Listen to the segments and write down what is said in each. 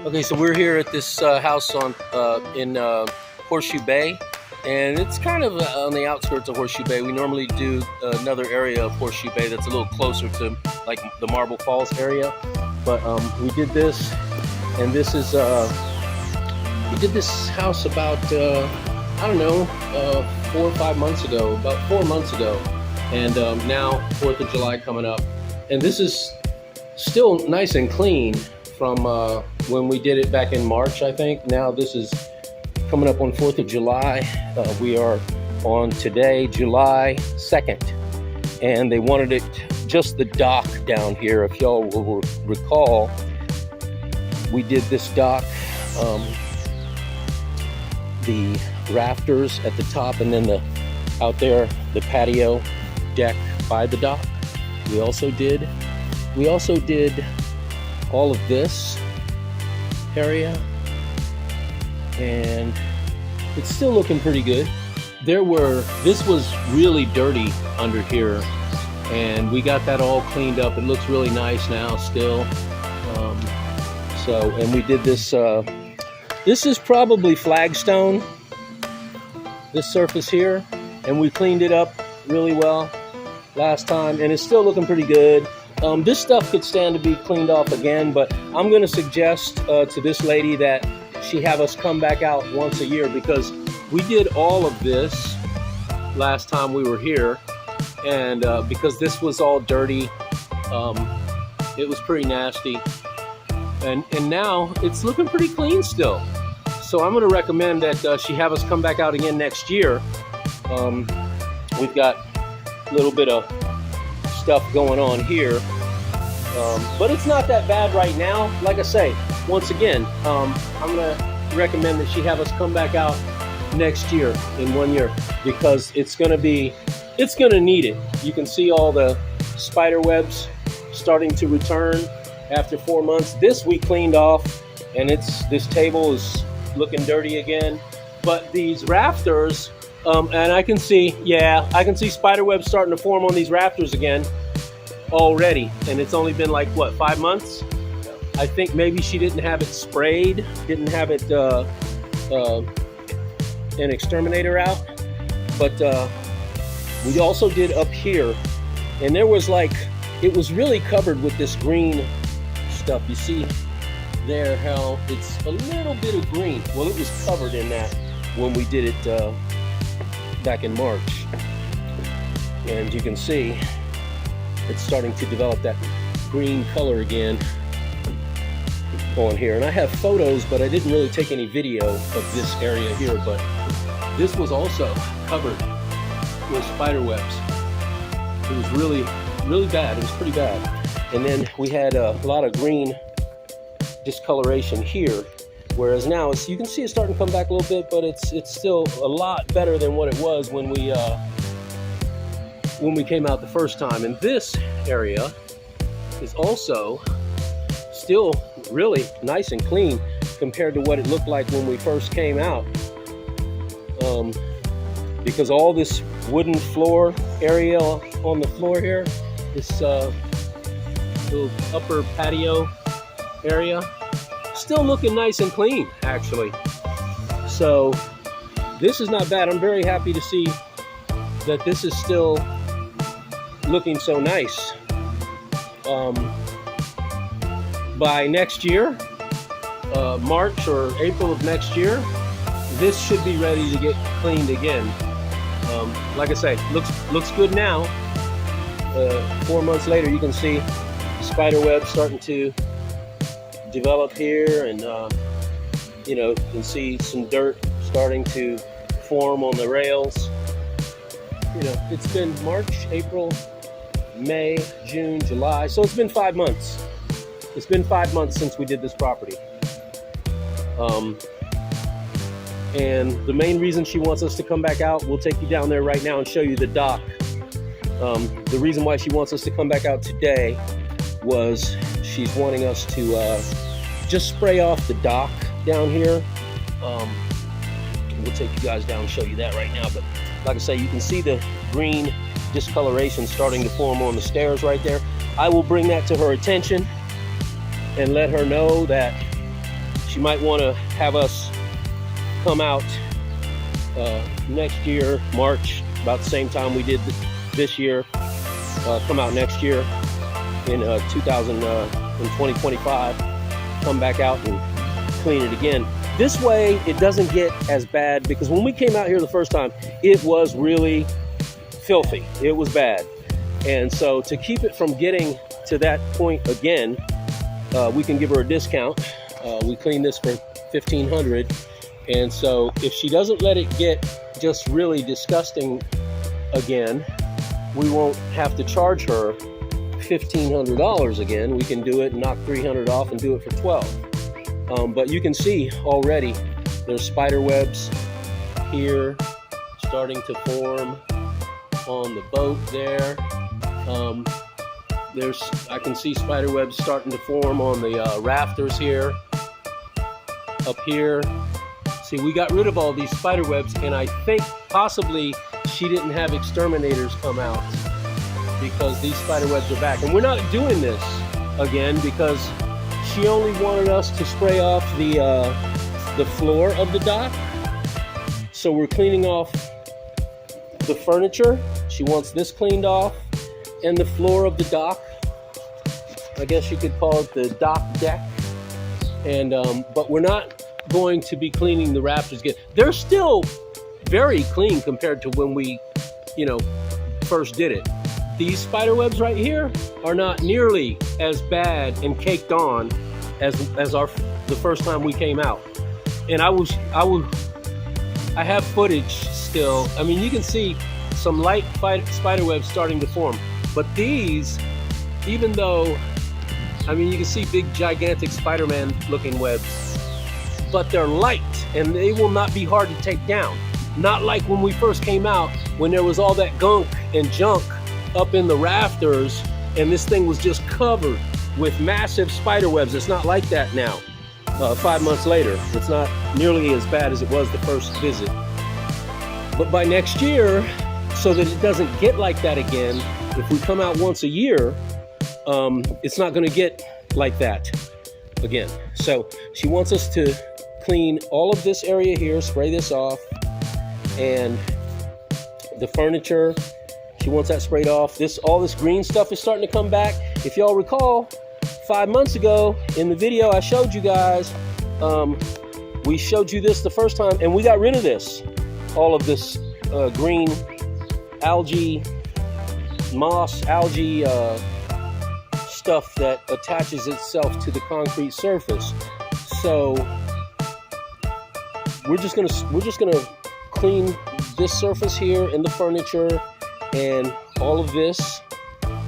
Okay, so we're here at this house in Horseshoe Bay, and it's kind of on the outskirts of Horseshoe Bay. We normally do another area of Horseshoe Bay that's a little closer to like the Marble Falls area, but we did this, and this is we did this house about I don't know 4 or 5 months ago, about 4 months ago, and now 4th of July coming up, and this is still nice and clean from when we did it back in March, I think. Now this is coming up on 4th of July. We are on today, July 2nd, and they wanted it just the dock down here. If y'all will recall, we did this dock, the rafters at the top, and then out there, the patio deck by the dock. We also did all of this area, and it's still looking pretty good. This was really dirty under here, and we got that all cleaned up. It looks really nice now still. And we did this, this is probably flagstone, this surface here, and we cleaned it up really well last time, and it's still looking pretty good. This stuff could stand to be cleaned off again, but I'm going to suggest to this lady that she have us come back out once a year, because we did all of this last time we were here, and because this was all dirty, it was pretty nasty, and now it's looking pretty clean still. So I'm going to recommend that she have us come back out again next year. We've got a little bit of stuff going on here, but it's not that bad right now. Like I say, once again, I'm gonna recommend that she have us come back out next year in 1 year, because it's gonna need it. You can see all the spider webs starting to return after 4 months. This we cleaned off, and this table is looking dirty again, but these rafters, and I can see spider webs starting to form on these rafters again already, and it's only been like, what, 5 months? I think maybe she didn't have it sprayed, didn't have it an exterminator out, but we also did up here, and there was it was really covered with this green stuff. You see there how it's a little bit of green. Well, it was covered in that when we did it back in March, and you can see it's starting to develop that green color again on here. And I have photos, but I didn't really take any video of this area here, but this was also covered with spider webs. It was really, really bad. It was pretty bad. And then we had a lot of green discoloration here, whereas now you can see it's starting to come back a little bit, but it's still a lot better than what it was when we came out the first time. And this area is also still really nice and clean compared to what it looked like when we first came out, because all this wooden floor area on the floor here, this little upper patio area, still looking nice and clean actually. So this is not bad. I'm very happy to see that this is still looking so nice. By next year, March or April of next year, this should be ready to get cleaned again. Like I say, looks good now. 4 months later, you can see spider webs starting to develop here, and you can see some dirt starting to form on the rails. It's been March, April, May, June, July, so it's been 5 months. It's been 5 months since we did this property. And the main reason she wants us to come back out, we'll take you down there right now and show you the dock. The reason why she wants us to come back out today was she's wanting us to just spray off the dock down here. We'll take you guys down and show you that right now. But like I say, you can see the green discoloration starting to form on the stairs right there. I will bring that to her attention and let her know that she might want to have us come out next year, March, about the same time we did this year. Come out next year in 2025. Come back out and clean it again. This way it doesn't get as bad, because when we came out here the first time, it was really filthy. It was bad. And so to keep it from getting to that point again, we can give her a discount. We cleaned this for $1,500. And so if she doesn't let it get just really disgusting again, we won't have to charge her $1,500 again. We can do it and knock $300 off and do it for $12. But you can see already there's spider webs here starting to form on the boat there. I can see spider webs starting to form on the rafters here, up here. See, we got rid of all these spider webs, and I think possibly she didn't have exterminators come out because these spider webs are back. And we're not doing this again because she only wanted us to spray off the floor of the dock. So we're cleaning off the furniture. She wants this cleaned off, and the floor of the dock. I guess you could call it the dock deck. And but we're not going to be cleaning the rafters again. They're still very clean compared to when we, first did it. These spider webs right here are not nearly as bad and caked on as the first time we came out. And I have footage still. I mean, you can see some light spider webs starting to form. But these, even though, I mean, you can see big, gigantic Spider-Man looking webs, but they're light and they will not be hard to take down. Not like when we first came out, when there was all that gunk and junk up in the rafters and this thing was just covered with massive spider webs. It's not like that now. 5 months later, it's not nearly as bad as it was the first visit. But by next year, so that it doesn't get like that again, if we come out once a year, it's not going to get like that again. So she wants us to clean all of this area here, spray this off, and the furniture, she wants that sprayed off. All this green stuff is starting to come back. If y'all recall, 5 months ago in the video I showed you guys, we showed you this the first time, and we got rid of this, all of this green algae, moss, algae stuff that attaches itself to the concrete surface. So we're just gonna clean this surface here and the furniture and all of this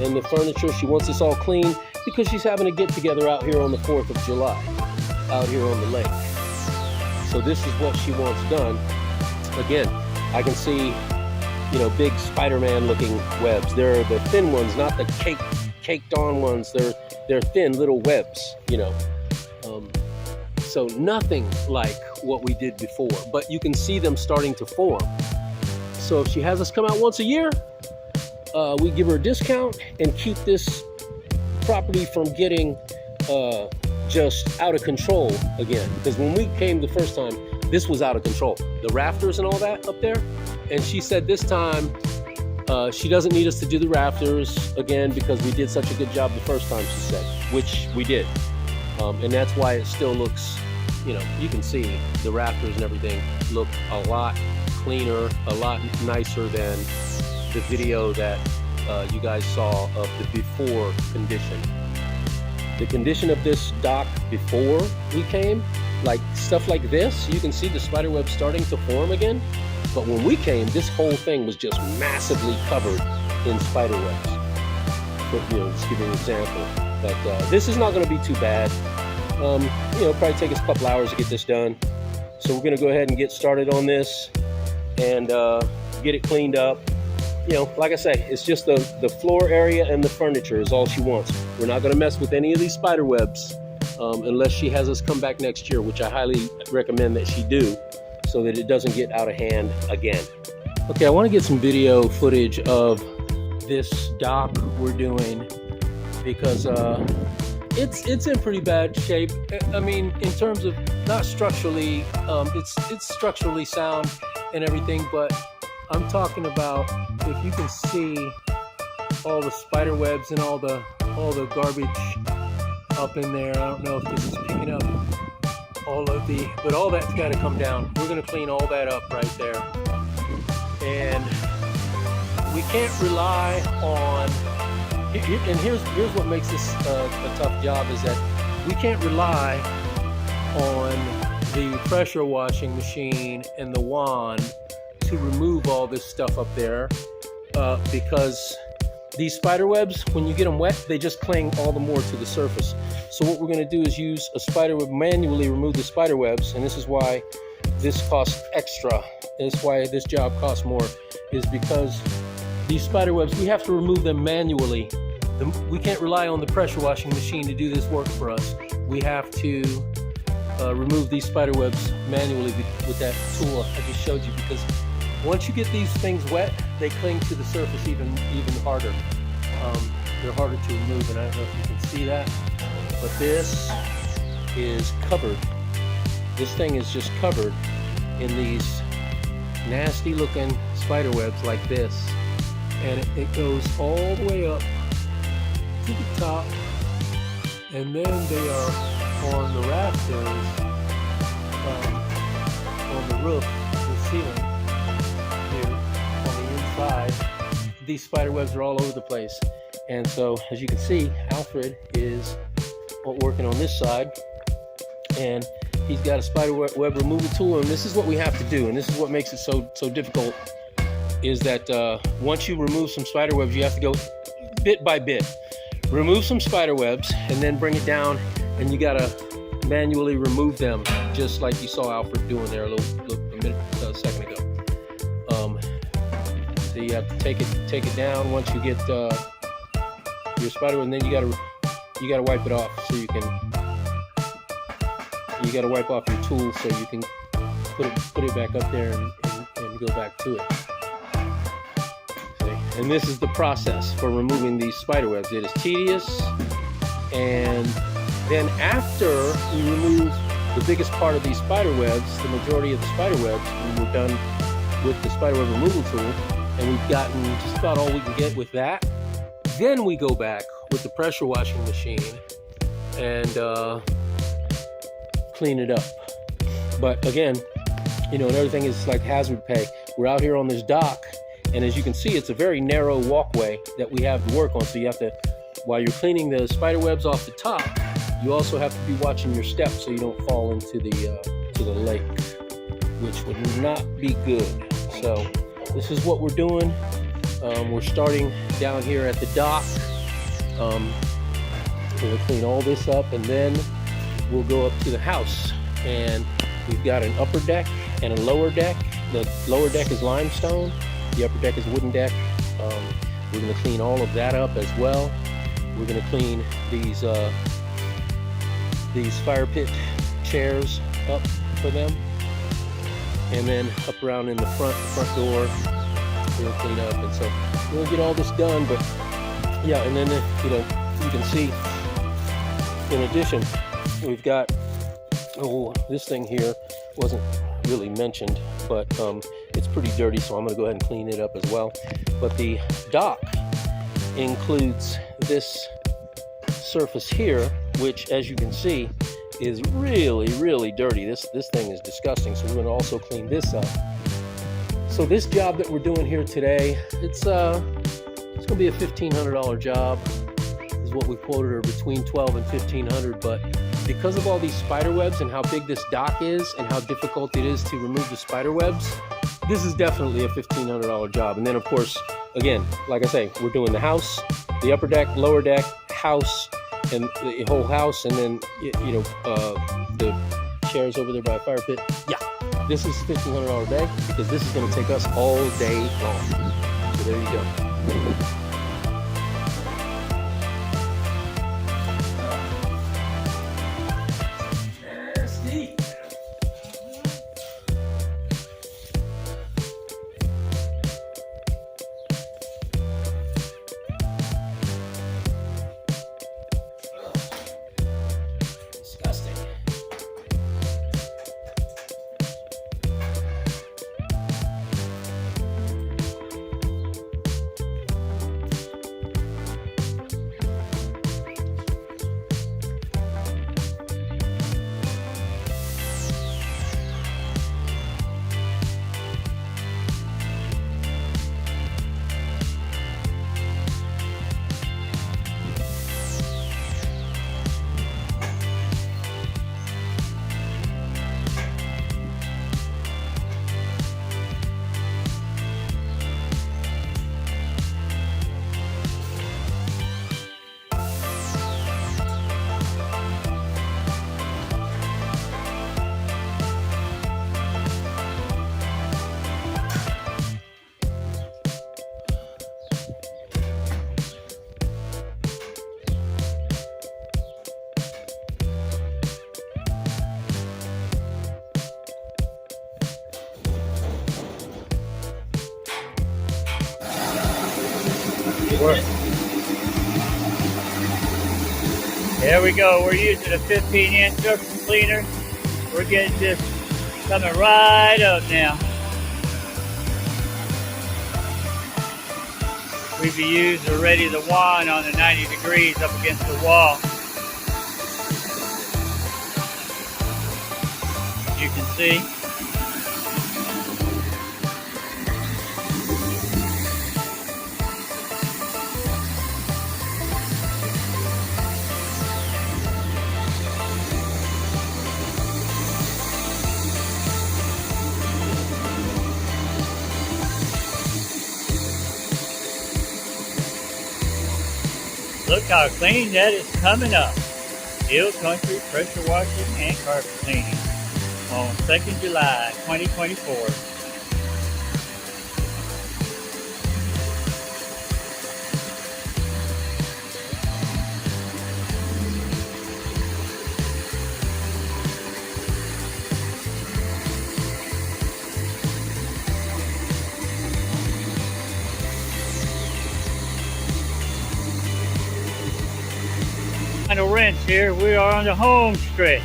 and the furniture. She wants this all clean because she's having a get together out here on the 4th of July, out here on the lake. So this is what she wants done. Again, I can see, big Spider-Man looking webs. They're the thin ones, not the caked on ones. They're thin little webs, so nothing like what we did before, but you can see them starting to form. So if she has us come out once a year, we give her a discount and keep this property from getting just out of control again. Because when we came the first time, this was out of control. The rafters and all that up there. And she said this time she doesn't need us to do the rafters again because we did such a good job the first time, she said, which we did. And that's why it still looks, you can see the rafters and everything look a lot cleaner, a lot nicer than the video that you guys saw of the before condition. The condition of this dock before we came, like stuff like this, you can see the spider web starting to form again. But when we came, this whole thing was just massively covered in spider webs. Just give you an example. But this is not going to be too bad. Probably take us a couple hours to get this done. So we're going to go ahead and get started on this and get it cleaned up. Like I say, it's just the floor area and the furniture is all she wants. We're not going to mess with any of these spider webs unless she has us come back next year, which I highly recommend that she do, so that it doesn't get out of hand again. Okay, I want to get some video footage of this dock we're doing because It's in pretty bad shape. I mean, in terms of not structurally, it's structurally sound and everything, but I'm talking about if you can see all the spider webs and all the garbage up in there. I don't know if this is picking up but all that's got to come down. We're going to clean all that up right there, and we can't rely on. And here's what makes this a tough job is that we can't rely on the pressure washing machine and the wand to remove all this stuff up there because these spider webs, when you get them wet, they just cling all the more to the surface. So what we're going to do is use a spider web, manually remove the spider webs, and this is why this costs extra. That's why this job costs more, is because these spider webs, we have to remove them manually. We can't rely on the pressure washing machine to do this work for us. We have to remove these spider webs manually with that tool I just showed you, because once you get these things wet, they cling to the surface even harder. They're harder to remove, and I don't know if you can see that, but this is covered. This thing is just covered in these nasty looking spider webs like this, and it goes all the way up to the top, and then they are on the rafters, on the roof, the ceiling here on the inside. These spider webs are all over the place, and so as you can see, Alfred is working on this side, and he's got a spider web removal tool, and this is what we have to do, and this is what makes it so difficult, is that once you remove some spider webs, you have to go bit by bit. Remove some spider webs and then bring it down, and you gotta manually remove them, just like you saw Alfred doing there a second ago. So you have to take it down once you get your spider web, and then you gotta wipe it off, so you gotta wipe off your tool so you can put it back up there and go back to it. See? And this is the process for removing these spider webs. It is tedious, and then after we remove the biggest part of these spider webs, the majority of the spider webs, when we're done with the spider web removal tool, and we've gotten just about all we can get with that, then we go back with the pressure washing machine and clean it up. But again, another thing is like hazard pay. We're out here on this dock, and as you can see, it's a very narrow walkway that we have to work on. So you have to, while you're cleaning the spider webs off the top, you also have to be watching your steps so you don't fall into the lake, which would not be good. So this is what we're doing. We're starting down here at the dock. We'll clean all this up, and then we'll go up to the house, and we've got an upper deck and a lower deck. The lower deck is limestone, the upper deck is wooden deck. We're going to clean all of that up as well. We're going to clean these fire pit chairs up for them, and then up around in the front door we'll clean up, and so we'll get all this done. But yeah, and then you can see, in addition, we've got this thing here wasn't really mentioned, but it's pretty dirty, so I'm going to go ahead and clean it up as well. But the dock includes this surface here, which, as you can see, is really dirty. This thing is disgusting, so we're going to also clean this up. So this job that we're doing here today, it's going to be a $1,500 job, is what we quoted her, between $1,200 and $1,500. But because of all these spider webs and how big this dock is and how difficult it is to remove the spider webs, this is definitely a $1,500 job. And then, of course, again, like I say, we're doing the house, the upper deck, lower deck, house, and the whole house, and then the chairs over there by a fire pit. Yeah, this is $1,500 a day, because this is going to take us all day long. So there you go. There we go. We're using a 15-inch surface cleaner. We're getting this coming right up now. We've used already the wand on the 90 degrees up against the wall. You can see. Look how clean that is coming up. Hill Country Pressure Washing and Carpet Cleaning on 2nd July 2024. Final rinse here. We are on the home stretch.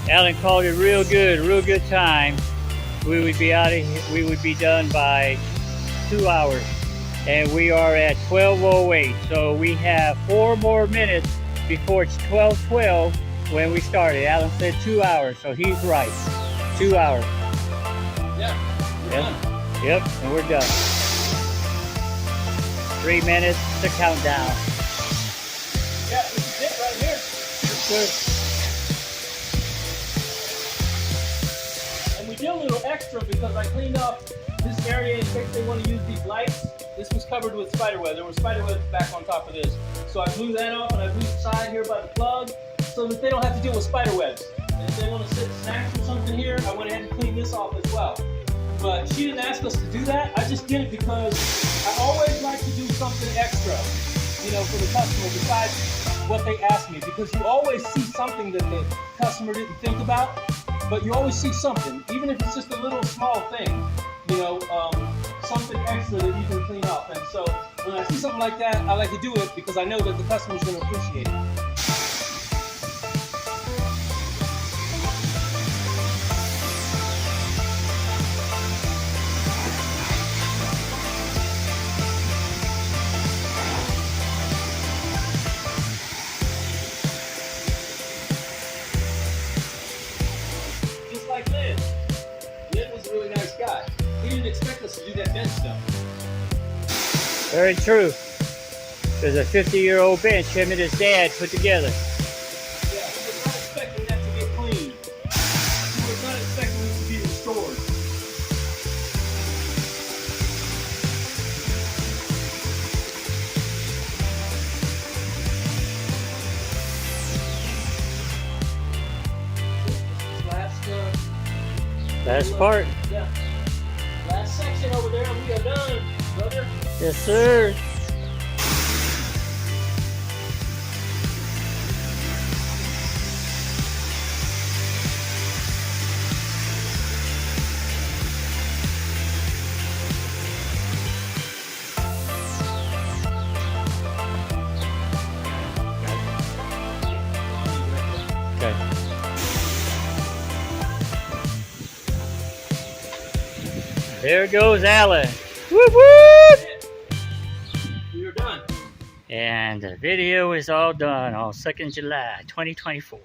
Alan called it real good time. We would be out of here, we would be done by 2 hours. And we are at 12:08. So we have 4 more minutes before it's 12:12 when we started. Alan said 2 hours, so he's right. 2 hours. Yeah. Yep. Yep, and we're done. 3 minutes to count down. Yeah, this is it right here. Good. And we did a little extra because I cleaned up this area in case they want to use these lights. This was covered with spiderweb. There were spiderwebs back on top of this. So I blew that off and I blew the side here by the plug so that they don't have to deal with spiderwebs. And if they want to sit snacks or something here, I went ahead and cleaned this off as well. But she didn't ask us to do that. I just did it because I always like to do something extra, you know, for the customer besides what they ask me, because you always see something that the customer didn't think about, but you always see something, even if it's just a little small thing, you know, something extra that you can clean up. And so when I see something like that, I like to do it because I know that the customer's going to appreciate it. He didn't expect us to do that bench stuff. Very true. There's a 50-year-old bench him and his dad put together. Yeah, he was not expecting that to get cleaned. He was not expecting it to be restored. Last part. Yeah. Last section over there, we are done, brother. Yes, sir. Okay. There goes Alan. Whoop whoop! We are done. And the video is all done on 2nd July 2024.